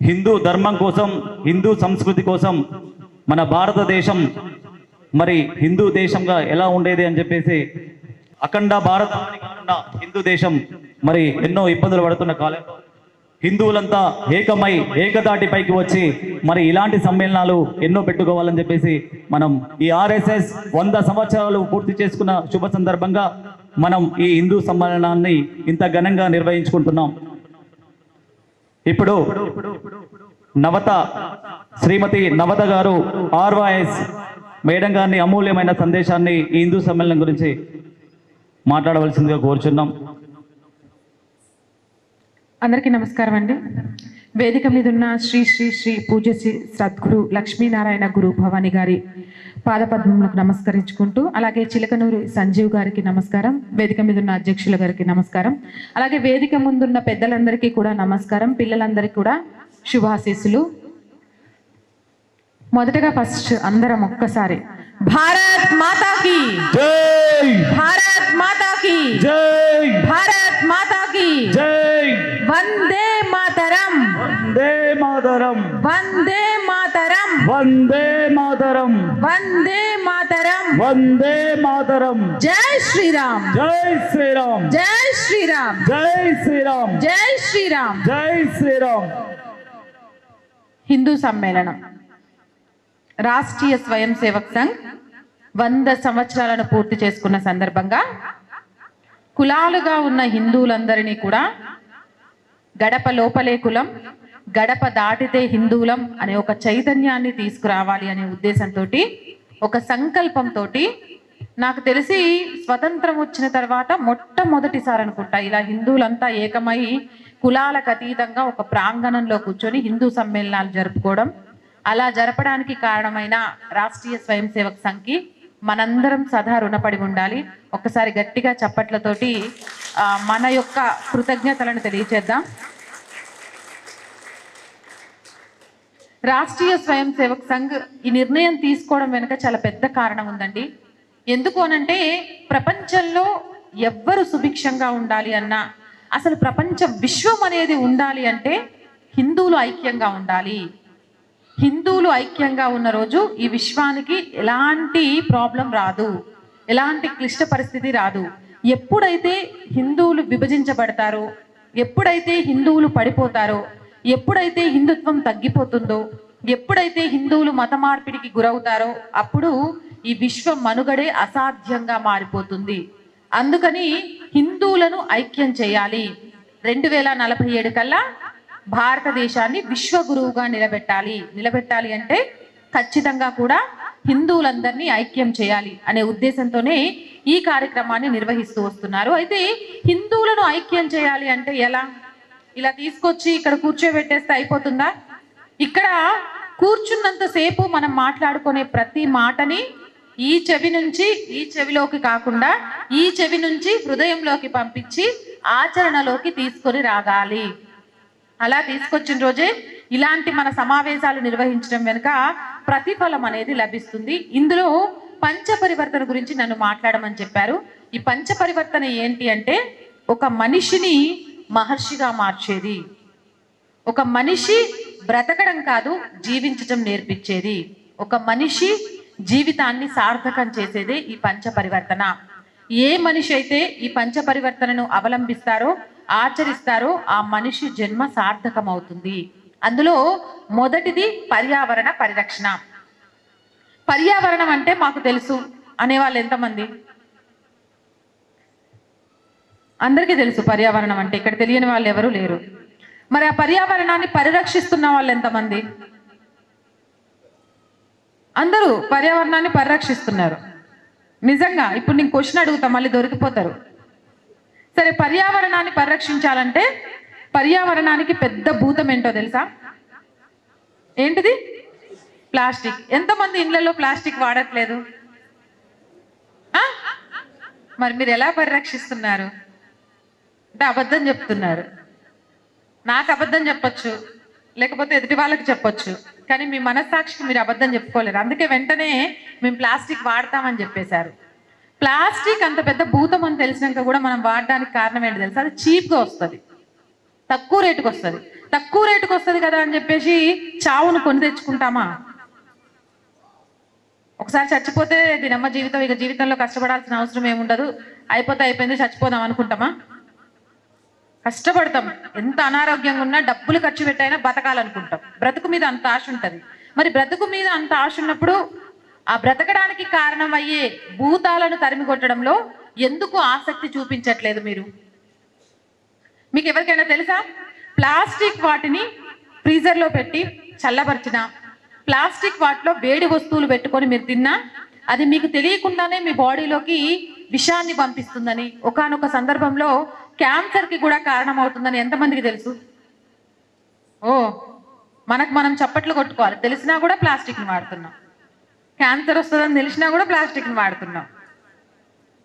హిందూ ధర్మం కోసం, హిందూ సంస్కృతి కోసం మన భారతదేశం మరి హిందూ దేశంగా ఎలా ఉండేది అని చెప్పేసి అఖండ భారతానికి ఉన్న హిందూ దేశం మరి ఎన్నో ఇబ్బందులు పడుతున్న కాలంలో హిందువులంతా ఏకమై ఏకదాటి పైకి వచ్చి మరి ఇలాంటి సమ్మేళనాలు ఎన్నో పెట్టుకోవాలని చెప్పేసి మనం ఈ ఆర్ఎస్ఎస్ 100 సంవత్సరాలు పూర్తి చేసుకున్న శుభ సందర్భంగా మనం ఈ హిందూ సమ్మేళనాన్ని ఇంత ఘనంగా నిర్వహించుకుంటున్నాం. ఇప్పుడు నవత శ్రీమతి నవత గారు ఆర్వైఎస్ మేడం గారిని అమూల్యమైన సందేశాన్ని ఈ హిందూ సమ్మేళనం గురించి మాట్లాడవలసిందిగా కోరుచున్నాం. అందరికీ నమస్కారం అండి. వేదిక మీద ఉన్న శ్రీ శ్రీ శ్రీ పూజ్య శ్రీ సద్గురు లక్ష్మీనారాయణ గురు భవాని గారి పాదపద్మములకు నమస్కరించుకుంటూ, అలాగే చిలకనూరి సంజీవ్ గారికి నమస్కారం, వేదిక మీద ఉన్న అధ్యక్షుల గారికి నమస్కారం, అలాగే వేదిక ముందున్న పెద్దలందరికీ కూడా నమస్కారం, పిల్లలందరికీ కూడా శుభాశీస్సులు. మొదటగా ఫస్ట్ అందరం ఒక్కసారి భారత్ మాతాకి జై, భారత్ మాతాకి జై, భారత్ మాతాకి జై, వందే మాతరం, వందే మాతరం, వందే మాతరం, వందే మాతరం, వందే మాతరం, వందే మాతరం. జై శ్రీరామ్, జై శ్రీరామ్, జై శ్రీరామ్, జై శ్రీరామ్, జై శ్రీరామ్. జై శ్రీరామ్. హిందూ సమ్మేళనం రాష్ట్రీయ స్వయం సేవక్ సంఘ్ 100 సంవత్సరాలను పూర్తి చేసుకున్న సందర్భంగా కులాలుగా ఉన్న హిందువులందరినీ కూడా గడప లోపలే కులం, గడప దాటితే హిందువులం అనే ఒక చైతన్యాన్ని తీసుకురావాలి అనే ఉద్దేశంతో, ఒక సంకల్పంతో, నాకు తెలిసి స్వతంత్రం వచ్చిన తర్వాత మొట్టమొదటిసారి అనుకుంటా ఇలా హిందువులంతా ఏకమై కులాలకు అతీతంగా ఒక ప్రాంగణంలో కూర్చొని హిందూ సమ్మేళనాలు జరుపుకోవడం. అలా జరపడానికి కారణమైన రాష్ట్రీయ స్వయం సేవక్ సంఘ్కి మనందరం సదా రుణపడి ఉండాలి. ఒక్కసారి గట్టిగా చప్పట్లతోటి మన యొక్క కృతజ్ఞతలను తెలియచేద్దాం. రాష్ట్రీయ స్వయం సేవక్ సంఘ్ ఈ నిర్ణయం తీసుకోవడం వెనుక చాలా పెద్ద కారణం ఉందండి. ఎందుకు అనంటే, ప్రపంచంలో ఎవ్వరు సుభిక్షంగా ఉండాలి అన్నా, అసలు ప్రపంచ విశ్వం అనేది ఉండాలి అంటే హిందువులు ఐక్యంగా ఉండాలి. హిందువులు ఐక్యంగా ఉన్న రోజు ఈ విశ్వానికి ఎలాంటి ప్రాబ్లం రాదు, ఎలాంటి క్లిష్ట పరిస్థితి రాదు. ఎప్పుడైతే హిందువులు విభజించబడతారో, ఎప్పుడైతే హిందువులు పడిపోతారో, ఎప్పుడైతే హిందుత్వం తగ్గిపోతుందో, ఎప్పుడైతే హిందువులు మత మార్పిడికి గురవుతారో అప్పుడు ఈ విశ్వ మనుగడే అసాధ్యంగా మారిపోతుంది. అందుకని హిందువులను ఐక్యం చేయాలి. 2047 కల్లా భారతదేశాన్ని విశ్వగురువుగా నిలబెట్టాలి అంటే ఖచ్చితంగా కూడా హిందువులందరినీ ఐక్యం చేయాలి అనే ఉద్దేశంతోనే ఈ కార్యక్రమాన్ని నిర్వహిస్తూ వస్తున్నారు. అయితే హిందువులను ఐక్యం చేయాలి అంటే ఎలా? ఇలా తీసుకొచ్చి ఇక్కడ కూర్చోబెట్టేస్తే అయిపోతుందా? ఇక్కడ కూర్చున్నంతసేపు మనం మాట్లాడుకునే ప్రతి మాటని ఈ చెవి నుంచి ఈ చెవిలోకి కాకుండా ఈ చెవి నుంచి హృదయంలోకి పంపించి ఆచరణలోకి తీసుకొని రాగాలి. అలా తీసుకొచ్చిన రోజే ఇలాంటి మన సమావేశాలు నిర్వహించడం వెనుక ప్రతిఫలం అనేది లభిస్తుంది. ఇందులో పంచపరివర్తన గురించి నన్ను మాట్లాడమని చెప్పారు. ఈ పంచపరివర్తన ఏంటి అంటే, ఒక మనిషిని మహర్షిగా మార్చేది, ఒక మనిషి బ్రతకడం కాదు జీవించడం నేర్పించేది, ఒక మనిషి జీవితాన్ని సార్థకం చేసేదే ఈ పంచపరివర్తన. ఏ మనిషి అయితే ఈ పంచపరివర్తనను అవలంబిస్తారో, ఆచరిస్తారో ఆ మనిషి జన్మ సార్థకం అవుతుంది. అందులో మొదటిది పర్యావరణ పరిరక్షణ. పర్యావరణం అంటే మాకు తెలుసు అనేవాళ్ళు ఎంతమంది? అందరికీ తెలుసు పర్యావరణం అంటే, ఇక్కడ తెలియని వాళ్ళు ఎవరు లేరు. మరి ఆ పర్యావరణాన్ని పరిరక్షిస్తున్న వాళ్ళు ఎంతమంది? అందరూ పర్యావరణాన్ని పరిరక్షిస్తున్నారు. నిజంగా ఇప్పుడు నేను క్వశ్చన్ అడుగుతా, మళ్ళీ దొరికిపోతారు. సరే, పర్యావరణాన్ని పరిరక్షించాలంటే పర్యావరణానికి పెద్ద భూతం ఏంటో తెలుసా? ఏంటిది? ప్లాస్టిక్. ఎంతమంది ఇళ్లలో ప్లాస్టిక్ వాడట్లేదు? మరి మీరు ఎలా పరిరక్షిస్తున్నారు? అంటే అబద్ధం చెప్తున్నారు. నాకు అబద్ధం చెప్పచ్చు, లేకపోతే ఎదుటి వాళ్ళకి చెప్పొచ్చు, కానీ మీ మనస్సాక్షికి మీరు అబద్ధం చెప్పుకోలేరు. అందుకే వెంటనే మేము ప్లాస్టిక్ వాడతామని చెప్పేశారు. ప్లాస్టిక్ అంత పెద్ద భూతం అని తెలిసినాక కూడా మనం వాడడానికి కారణం ఏంటి తెలుసా? అది చీప్గా వస్తుంది, తక్కువ రేటుకి వస్తుంది. తక్కువ రేటుకి వస్తుంది కదా అని చెప్పేసి చావును కొని తెచ్చుకుంటామా? ఒకసారి చచ్చిపోతే దీనమ్మ జీవితం, ఇక జీవితంలో కష్టపడాల్సిన అవసరం ఏముండదు, అయిపోయింది, చచ్చిపోదాం అనుకుంటామా? కష్టపడతాం. ఎంత అనారోగ్యంగా ఉన్నా డబ్బులు ఖర్చు పెట్టైనా బతకాలనుకుంటాం. బ్రతుకు మీద అంత ఆశ ఉంటుంది. మరి బ్రతుకు మీద అంత ఆశ ఉన్నప్పుడు ఆ బ్రతకడానికి కారణం అయ్యే భూతాలను తరిమి కొట్టడంలో ఎందుకు ఆసక్తి చూపించట్లేదు మీరు? మీకు ఎవరికైనా తెలుసా? ప్లాస్టిక్ వాటిని ఫ్రీజర్లో పెట్టి చల్లబరిచిన, ప్లాస్టిక్ వాటిలో వేడి వస్తువులు పెట్టుకొని మీరు తిన్నా అది మీకు తెలియకుండానే మీ బాడీలోకి విషాన్ని పంపిస్తుందని, ఒకానొక సందర్భంలో క్యాన్సర్కి కూడా కారణమవుతుందని ఎంతమందికి తెలుసు? ఓ, మనకు మనం చప్పట్లు కొట్టుకోవాలి. తెలిసినా కూడా ప్లాస్టిక్ని వాడుతున్నాం. క్యాన్సర్ వస్తుందని తెలిసినా కూడా ప్లాస్టిక్ని వాడుతున్నాం.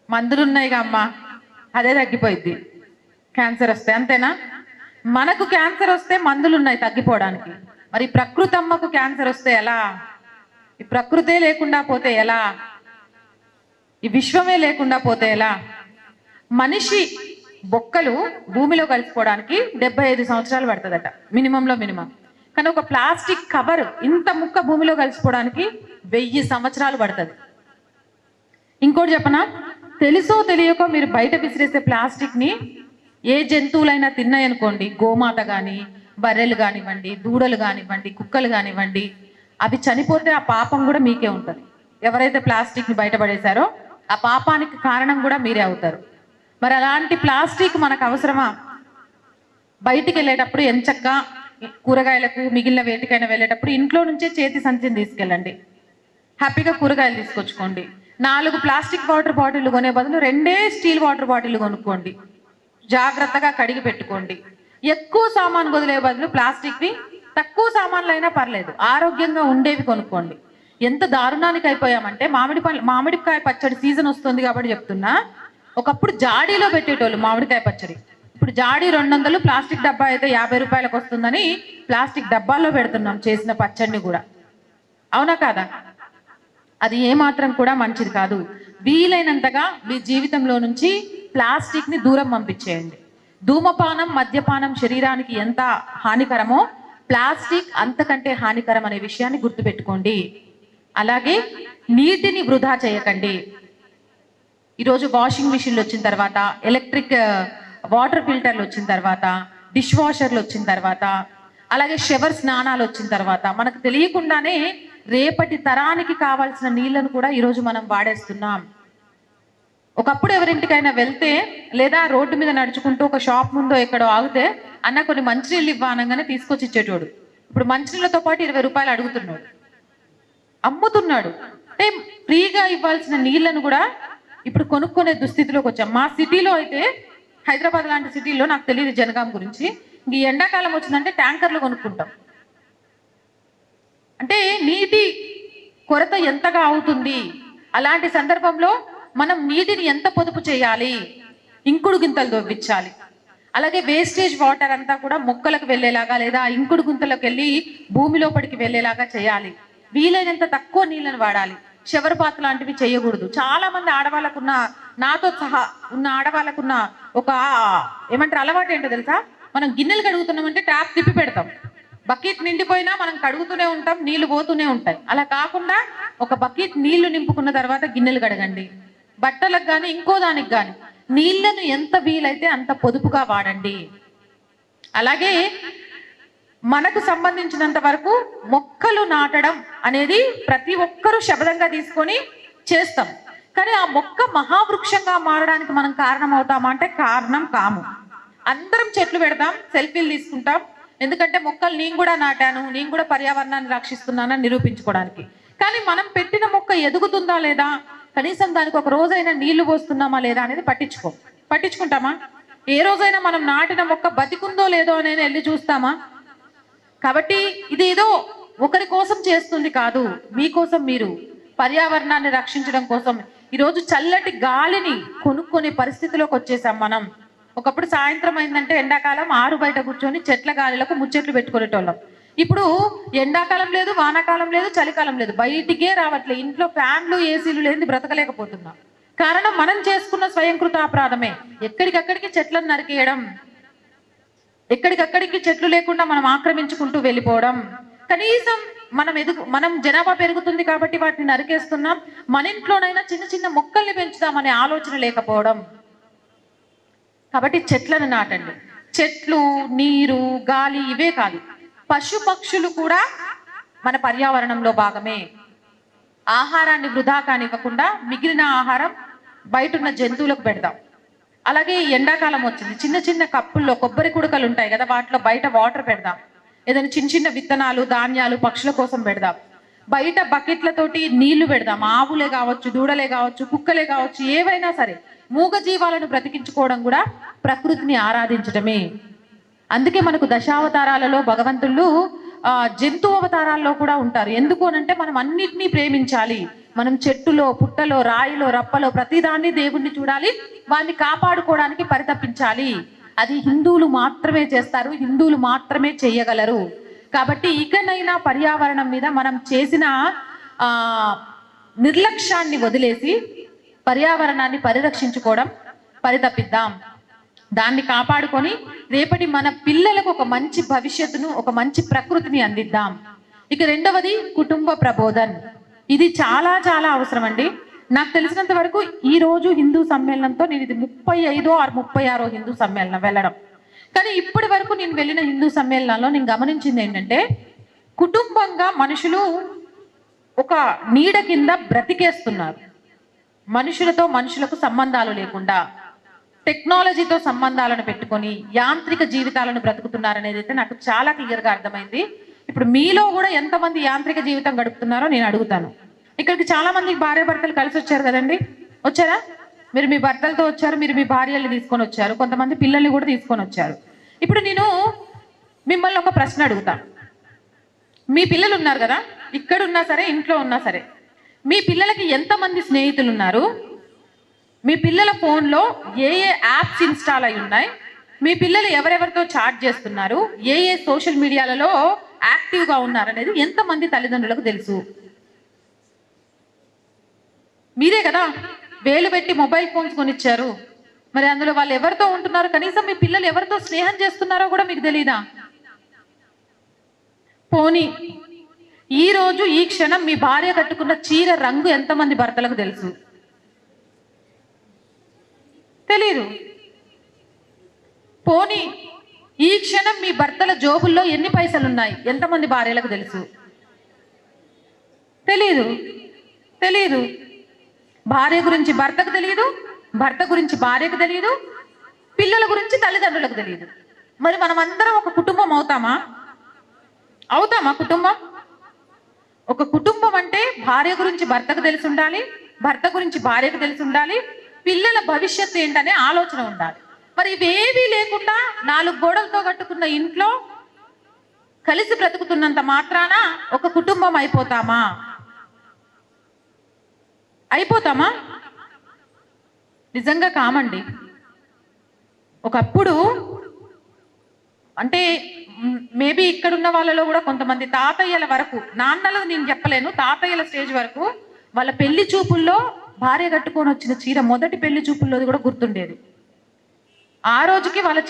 మందులు ఉన్నాయిగా అమ్మ, అదే తగ్గిపోయిద్ది క్యాన్సర్ వస్తే, అంతేనా? మనకు క్యాన్సర్ వస్తే మందులు ఉన్నాయి తగ్గిపోవడానికి. మరి ప్రకృతి అమ్మకు క్యాన్సర్ వస్తే ఎలా? ఈ ప్రకృతే లేకుండా పోతే ఎలా? ఈ విశ్వమే లేకుండా పోతే ఎలా? మనిషి బొక్కలు భూమిలో కలిసిపోవడానికి 75 సంవత్సరాలు పడుతుందట, మినిమంలో మినిమం. కానీ ఒక ప్లాస్టిక్ కవర్ ఇంత ముక్క భూమిలో కలిసిపోవడానికి 1000 సంవత్సరాలు పడుతుంది. ఇంకోటి చెప్పనా? తెలుసో తెలియకో మీరు బయట విసిరేసే ప్లాస్టిక్ని ఏ జంతువులైనా తిన్నాయనుకోండి, గోమాత కానీ, బర్రెలు కానివ్వండి, దూడలు కానివ్వండి, కుక్కలు కానివ్వండి, అవి చనిపోతే ఆ పాపం కూడా మీకే ఉంటుంది. ఎవరైతే ప్లాస్టిక్ని బయటపడేశారో ఆ పాపానికి కారణం కూడా మీరే అవుతారు. మరి అలాంటి ప్లాస్టిక్ మనకు అవసరమా? బయటికి వెళ్ళేటప్పుడు ఎంచక్కా కూరగాయలకు మిగిలిన వేటికైనా వెళ్ళేటప్పుడు ఇంట్లో నుంచే చేతి సంచిని తీసుకెళ్ళండి. హ్యాపీగా కూరగాయలు తీసుకొచ్చుకోండి. 4 ప్లాస్టిక్ వాటర్ బాటిల్ కొనే బదులు 2 స్టీల్ వాటర్ బాటిల్ కొనుక్కోండి. జాగ్రత్తగా కడిగి పెట్టుకోండి. ఎక్కువ సామాన్ వదిలే బదులు ప్లాస్టిక్వి తక్కువ సామాన్లు అయినా పర్లేదు, ఆరోగ్యంగా ఉండేవి కొనుక్కోండి. ఎంత దారుణానికి అయిపోయామంటే, మామిడికాయ పచ్చడి సీజన్ వస్తుంది కాబట్టి చెప్తున్నా, ఒకప్పుడు జాడీలో పెట్టేటోళ్ళు మామిడికాయ పచ్చడి. ఇప్పుడు జాడీ 200, ప్లాస్టిక్ డబ్బా అయితే 50 రూపాయలకు వస్తుందని ప్లాస్టిక్ డబ్బాల్లో పెడుతున్నాం చేసిన పచ్చడిని కూడా. అవునా కాదా? అది ఏమాత్రం కూడా మంచిది కాదు. వీలైనంతగా మీ జీవితంలో నుంచి ప్లాస్టిక్ని దూరం పంపించేయండి. ధూమపానం, మద్యపానం శరీరానికి ఎంత హానికరమో ప్లాస్టిక్ అంతకంటే హానికరం అనే విషయాన్ని గుర్తుపెట్టుకోండి. అలాగే నీటిని వృధా చేయకండి. ఈరోజు వాషింగ్ మిషన్లు వచ్చిన తర్వాత, ఎలక్ట్రిక్ వాటర్ ఫిల్టర్లు వచ్చిన తర్వాత, డిష్ వాషర్లు వచ్చిన తర్వాత, అలాగే షవర్ స్నానాలు వచ్చిన తర్వాత మనకు తెలియకుండానే రేపటి తరానికి కావాల్సిన నీళ్లను కూడా ఈరోజు మనం వాడేస్తున్నాం. ఒకప్పుడు ఎవరింటికైనా వెళ్తే లేదా రోడ్డు మీద నడుచుకుంటూ ఒక షాప్ ముందో ఎక్కడో ఆగితే, అన్న కొన్ని మంచినీళ్ళు ఇవ్వనగానే తీసుకొచ్చి ఇచ్చేటోడు. ఇప్పుడు మంచినీళ్ళతో పాటు 20 రూపాయలు అడుగుతున్నాడు, అమ్ముతున్నాడు. అంటే ఫ్రీగా ఇవ్వాల్సిన నీళ్లను కూడా ఇప్పుడు కొనుక్కునే దుస్థితిలోకి వచ్చాం. మా సిటీలో అయితే, హైదరాబాద్ లాంటి సిటీలో, నాకు తెలియదు జనగాం గురించి, ఈ ఎండాకాలం వచ్చిందంటే ట్యాంకర్లు కొనుక్కుంటాం. అంటే నీటి కొరత ఎంతగా అవుతుంది. అలాంటి సందర్భంలో మనం నీటిని ఎంత పొదుపు చేయాలి, ఇంకుడు గుంతలు దొవ్వించాలి. అలాగే వేస్టేజ్ వాటర్ అంతా కూడా మొక్కలకు వెళ్ళేలాగా లేదా ఇంకుడు గుంతలకు వెళ్ళి భూమి లోపలికి వెళ్ళేలాగా చేయాలి. వీలైనంత తక్కువ నీళ్ళని వాడాలి. షవర్ పాత్ లాంటివి చేయకూడదు. చాలా మంది ఆడవాళ్ళకున్న, నాతో సహా ఉన్న ఆడవాళ్ళకున్న ఒక ఏమంటారు అలవాటు ఏంటో తెలుసా? మనం గిన్నెలు కడుగుతున్నామంటే ట్యాప్ తిప్పి పెడతాం, బకెట్ నిండిపోయినా మనం కడుగుతూనే ఉంటాం, నీళ్లు పోతూనే ఉంటాయి. అలా కాకుండా ఒక బకెట్ నీళ్లు నింపుకున్న తర్వాత గిన్నెలు కడగండి. బట్టలకు కానీ ఇంకో దానికి కానీ నీళ్లను ఎంత వీలైతే అంత పొదుపుగా వాడండి. అలాగే మనకు సంబంధించినంత వరకు మొక్కలు నాటడం అనేది ప్రతి ఒక్కరూ శబదంగా తీసుకొని చేస్తాం. కానీ ఆ మొక్క మహావృక్షంగా మారడానికి మనం కారణం అవుతామా అంటే కారణం కాము. అందరం చెట్లు పెడతాం, సెల్ఫీలు తీసుకుంటాం, ఎందుకంటే మొక్కలు నేను కూడా నాటాను, నేను కూడా పర్యావరణాన్ని రక్షిస్తున్నానని నిరూపించుకోవడానికి. కానీ మనం పెట్టిన మొక్క ఎదుగుతుందా లేదా, కనీసం దానికి ఒక రోజైనా నీళ్లు పోస్తున్నామా లేదా అనేది పట్టించుకుంటామా? ఏ రోజైనా మనం నాటిన మొక్క బతికుందో లేదో అనేది వెళ్ళి చూస్తామా? కాబట్టి ఇది ఏదో ఒకరి కోసం చేస్తుంది కాదు, మీకోసం, మీరు పర్యావరణాన్ని రక్షించడం కోసం. ఈరోజు చల్లటి గాలిని కొనుక్కునే పరిస్థితిలోకి వచ్చేసాం మనం. ఒకప్పుడు సాయంత్రం అయిందంటే ఎండాకాలం 6 బయట కూర్చొని చెట్ల గాలిలకు ముచ్చట్లు పెట్టుకునేటోళ్ళం. ఇప్పుడు ఎండాకాలం లేదు, వానాకాలం లేదు, చలికాలం లేదు, బయటికే రావట్లేదు. ఇంట్లో ఫ్యాన్లు ఏసీలు లేని బ్రతకలేకపోతున్నాం. కారణం మనం చేసుకున్న స్వయంకృత అపరాధమే. ఎక్కడికక్కడికి చెట్లను నరికేయడం, ఎక్కడికక్కడికి చెట్లు లేకుండా మనం ఆక్రమించుకుంటూ వెళ్ళిపోవడం. కనీసం మనం జనాభా పెరుగుతుంది కాబట్టి వాటిని నరికేస్తున్నాం. మన ఇంట్లోనైనా చిన్న చిన్న మొక్కల్ని పెంచుదామనే ఆలోచన లేకపోవడం. కాబట్టి చెట్లను నాటండి. చెట్లు, నీరు, గాలి ఇవే కాదు, పశు పక్షులు కూడా మన పర్యావరణంలో భాగమే. ఆహారాన్ని వృధా కానివ్వకుండా మిగిలిన ఆహారం బయట ఉన్న జంతువులకు పెడదాం. అలాగే ఎండాకాలం వచ్చింది, చిన్న చిన్న కప్పుల్లో కొబ్బరి కుడకలు ఉంటాయి కదా, వాటిలో బయట వాటర్ పెడదాం. ఏదైనా చిన్న చిన్న విత్తనాలు, ధాన్యాలు పక్షుల కోసం పెడదాం. బయట బకెట్లతోటి నీళ్లు పెడదాం. ఆవులే కావచ్చు, దూడలే కావచ్చు, కుక్కలే కావచ్చు, ఏవైనా సరే మూగ జీవాలను బ్రతికించుకోవడం కూడా ప్రకృతిని ఆరాధించడమే. అందుకే మనకు దశావతారాలలో భగవంతుళ్ళు జంతు అవతారాల్లో కూడా ఉంటారు. ఎందుకు అనంటే మనం అన్నిటినీ ప్రేమించాలి. మనం చెట్టులో, పుట్టలో, రాయిలో, రప్పలో ప్రతిదాన్ని దేవుణ్ణి చూడాలి, వాడిని కాపాడుకోవడానికి పరితపించాలి. అది హిందువులు మాత్రమే చేస్తారు, హిందువులు మాత్రమే చేయగలరు. కాబట్టి ఇకనైనా పర్యావరణం మీద మనం చేసిన నిర్లక్ష్యాన్ని వదిలేసి పర్యావరణాన్ని పరిరక్షించుకోవడం పరితపిద్దాం. దాన్ని కాపాడుకొని రేపటి మన పిల్లలకు ఒక మంచి భవిష్యత్తును, ఒక మంచి ప్రకృతిని అందిద్దాం. ఇక రెండవది కుటుంబ ప్రబోధన్. ఇది చాలా చాలా అవసరం అండి. నాకు తెలిసినంత వరకు ఈ రోజు హిందూ సమ్మేళనంతో నేను ఇది 35వ or 36వ హిందూ సమ్మేళనం వెళ్ళడం. కానీ ఇప్పటి వరకు నేను వెళ్ళిన హిందూ సమ్మేళనాల్లో నేను గమనించింది ఏంటంటే, కుటుంబంగా మనుషులు ఒక నీడ కింద బ్రతికేస్తున్నారు. మనుషులతో మనుషులకు సంబంధాలు లేకుండా టెక్నాలజీతో సంబంధాలను పెట్టుకొని యాంత్రిక జీవితాలను బ్రతుకుతున్నారనేది అయితే నాకు చాలా క్లియర్గా అర్థమైంది. ఇప్పుడు మీలో కూడా ఎంతమంది యాంత్రిక జీవితం గడుపుతున్నారో నేను అడుగుతాను. ఇక్కడికి చాలా మంది భార్య భర్తలు కలిసి వచ్చారు కదండి, వచ్చారా? మీరు మీ భర్తలతో వచ్చారు, మీరు మీ భార్యల్ని తీసుకొని వచ్చారు, కొంతమంది పిల్లల్ని కూడా తీసుకొని వచ్చారు. ఇప్పుడు నేను మిమ్మల్ని ఒక ప్రశ్న అడుగుతాను. మీ పిల్లలు ఉన్నారు కదా, ఇక్కడ ఉన్నా సరే, ఇంట్లో ఉన్నా సరే, మీ పిల్లలకి ఎంతమంది స్నేహితులు ఉన్నారు? మీ పిల్లల ఫోన్లో ఏ యాప్స్ ఇన్స్టాల్ అయి ఉన్నాయి? మీ పిల్లలు ఎవరెవరితో చాట్ చేస్తున్నారు? ఏ సోషల్ మీడియాలలో యాక్టివ్గా ఉన్నారు అనేది ఎంతమంది తల్లిదండ్రులకు తెలుసు? మీరే కదా వేలు పెట్టి మొబైల్ ఫోన్స్ కొనిచ్చారు. మరి అందులో వాళ్ళు ఎవరితో ఉంటున్నారు? కనీసం మీ పిల్లలు ఎవరితో స్నేహం చేస్తున్నారో కూడా మీకు తెలీదా? పోనీ ఈ రోజు ఈ క్షణం మీ భార్య కట్టుకున్న చీర రంగు ఎంతమంది భర్తలకు తెలుసు? తెలీదు. పోనీ ఈ క్షణం మీ భర్తల జోబుల్లో ఎన్ని పైసలు ఉన్నాయి ఎంతమంది భార్యలకు తెలుసు? తెలీదు. తెలీదు. భార్య గురించి భర్తకు తెలియదు, భర్త గురించి భార్యకు తెలియదు, పిల్లల గురించి తల్లిదండ్రులకు తెలియదు. మరి మనం అందరం ఒక కుటుంబం అవుతామా? అవుతామా కుటుంబం? ఒక కుటుంబం అంటే భార్య గురించి భర్తకు తెలిసి ఉండాలి, భర్త గురించి భార్యకు తెలిసి ఉండాలి, పిల్లల భవిష్యత్తు ఏంటనే ఆలోచన ఉండాలి. మరి ఇవేవీ లేకుండా 4 గోడలతో కట్టుకున్న ఇంట్లో కలిసి బ్రతుకుతున్నంత మాత్రాన ఒక కుటుంబం అయిపోతామా? అయిపోతామా? నిజంగా కామండి. ఒకప్పుడు అంటే మేబీ ఇక్కడున్న వాళ్ళలో కూడా కొంతమంది తాతయ్యల వరకు, నాన్నలు నేను చెప్పలేను, తాతయ్యల స్టేజ్ వరకు వాళ్ళ పెళ్లి చూపుల్లో భార్య కట్టుకొని వచ్చిన చీర మొదటి పెళ్లి చూపుల్లోది కూడా గుర్తుండేది. ఆ రోజుకి వాళ్ళ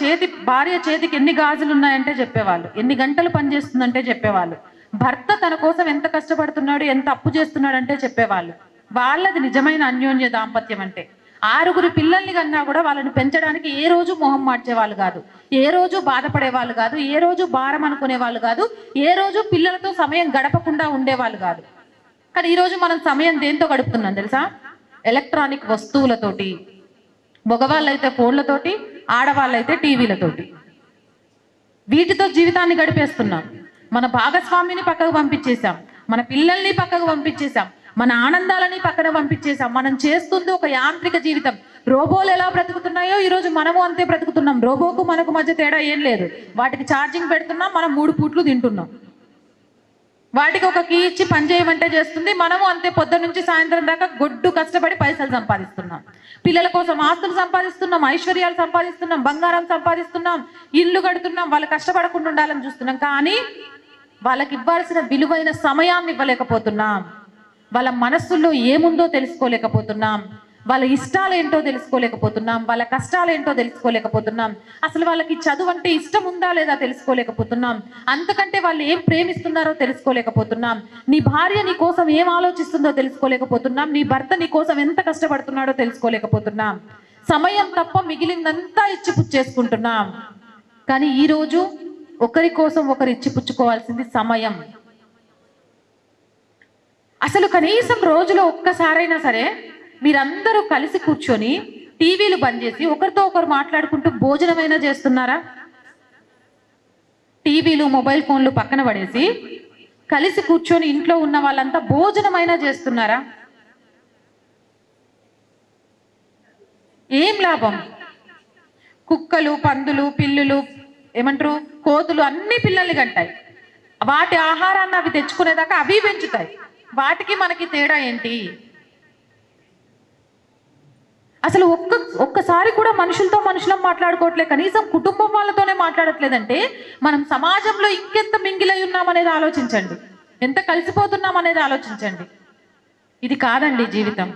భార్య చేతికి ఎన్ని గాజులు ఉన్నాయంటే చెప్పేవాళ్ళు, ఎన్ని గంటలు పనిచేస్తుందంటే చెప్పేవాళ్ళు, భర్త తన కోసం ఎంత కష్టపడుతున్నాడు, ఎంత అప్పు చేస్తున్నాడంటే చెప్పేవాళ్ళు. వాళ్ళది నిజమైన అన్యోన్య దాంపత్యం అంటే. 6 పిల్లల్ని కన్నా కూడా వాళ్ళని పెంచడానికి ఏ రోజు మొహం మార్చేవాళ్ళు కాదు, ఏ రోజు బాధపడేవాళ్ళు కాదు, ఏ రోజు భారం అనుకునే వాళ్ళు కాదు, ఏ రోజు పిల్లలతో సమయం గడపకుండా ఉండేవాళ్ళు కాదు. కానీ ఈరోజు మనం సమయం దేంతో గడుపుతున్నాం తెలుసా? ఎలక్ట్రానిక్ వస్తువులతోటి. మగవాళ్ళైతే ఫోన్లతోటి, ఆడవాళ్ళైతే టీవీలతోటి. వీటితో జీవితాన్ని గడిపేస్తున్నాం. మన భాగస్వామిని పక్కకు పంపించేశాం, మన పిల్లల్ని పక్కకు పంపించేశాం, మన ఆనందాలని పక్కన పంపించేశాం. మనం చేస్తుంది ఒక యాంత్రిక జీవితం. రోబోలు ఎలా బ్రతుకుతున్నాయో ఈరోజు మనము అంతే బ్రతుకుతున్నాం. రోబోకు మనకు మధ్య తేడా ఏం లేదు. వాటికి ఛార్జింగ్ పెడుతున్నాం, మనం 3 పూట్లు తింటున్నాం. వాటికి ఒక కీ ఇచ్చి పని చేయమంటే చేస్తుంది, మనము అంతే పొద్దున్న నుంచి సాయంత్రం దాకా గొడ్డు కష్టపడి పైసలు సంపాదిస్తున్నాం. పిల్లల కోసం ఆస్తులు సంపాదిస్తున్నాం, ఐశ్వర్యాలు సంపాదిస్తున్నాం, బంగారం సంపాదిస్తున్నాం, ఇల్లు కడుతున్నాం, వాళ్ళు కష్టపడకుండా ఉండాలని చూస్తున్నాం. కానీ వాళ్ళకి ఇవ్వాల్సిన విలువైన సమయాన్ని ఇవ్వలేకపోతున్నాం, వాళ్ళ మనస్సుల్లో ఏముందో తెలుసుకోలేకపోతున్నాం, వాళ్ళ ఇష్టాలు ఏంటో తెలుసుకోలేకపోతున్నాం, వాళ్ళ కష్టాలు ఏంటో తెలుసుకోలేకపోతున్నాం, అసలు వాళ్ళకి చదువు అంటే ఇష్టం ఉందా లేదా తెలుసుకోలేకపోతున్నాం, అంతకంటే వాళ్ళు ఏం ప్రేమిస్తున్నారో తెలుసుకోలేకపోతున్నాం, నీ భార్య నీ కోసం ఏం ఆలోచిస్తుందో తెలుసుకోలేకపోతున్నాం, నీ భర్త నీ కోసం ఎంత కష్టపడుతున్నాడో తెలుసుకోలేకపోతున్నాం. సమయం తప్ప మిగిలిందంతా ఇచ్చిపుచ్చేసుకుంటున్నాం. కానీ ఈరోజు ఒకరి కోసం ఒకరు ఇచ్చిపుచ్చుకోవాల్సింది సమయం. అసలు కనీసం రోజులో ఒక్కసారైనా సరే మీరందరూ కలిసి కూర్చొని టీవీలు బంద్ చేసి ఒకరితో ఒకరు మాట్లాడుకుంటూ భోజనమైనా చేస్తున్నారా? టీవీలు మొబైల్ ఫోన్లు పక్కన పడేసి కలిసి కూర్చొని ఇంట్లో ఉన్న వాళ్ళంతా భోజనమైనా చేస్తున్నారా? ఏం లాభం? కుక్కలు, పందులు, పిల్లులు, ఏమంటారు, కోతులు అన్ని పిల్లల్ని కంటాయి. వాటి ఆహారాన్ని అవి తెచ్చుకునేదాకా అవి పెంచుతాయి. వాటికి మనకి తేడా ఏంటి? అసలు ఒక్కసారి కూడా మనుషులతో మనుషులం మాట్లాడుకోవట్లే, కనీసం కుటుంబం వాళ్ళతోనే మాట్లాడట్లేదంటే మనం సమాజంలో ఇంకెంత మింగిలై ఉన్నాం అనేది ఆలోచించండి, ఎంత కలిసిపోతున్నాం అనేది ఆలోచించండి. ఇది కాదండి జీవితం.